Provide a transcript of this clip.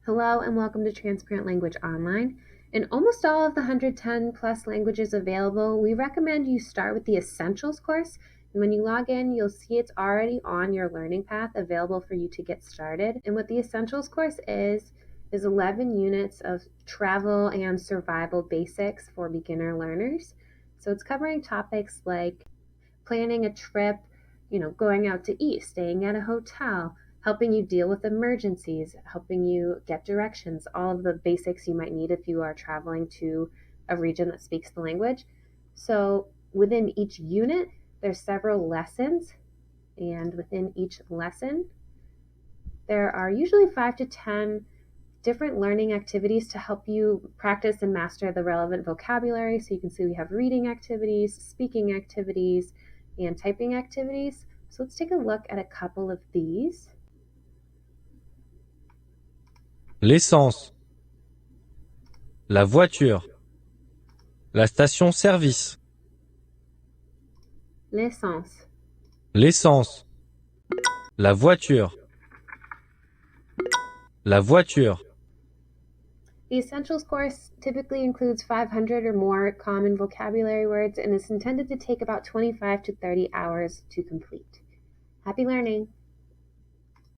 Hello and welcome to Transparent Language Online. In almost all of the 110 plus languages available, we recommend you start with the Essentials course. And when you log in, you'll see it's already on your learning path available for you to get started. And what the Essentials course is 11 units of travel and survival basics for beginner learners. So it's covering topics like planning a trip, going out to eat, staying at a hotel, helping you deal with emergencies, helping you get directions, all of the basics you might need if you are traveling to a region that speaks the language. So within each unit, there's several lessons, and within each lesson, there are usually 5 to 10 different learning activities to help you practice and master the relevant vocabulary. So you can see we have reading activities, speaking activities, and typing activities. So let's take a look at a couple of these. L'essence, la voiture, la station-service, L'essence. l'essence, la voiture, la voiture, The Essentials course typically includes 500 or more common vocabulary words and is intended to take about 25 to 30 hours to complete. Happy learning!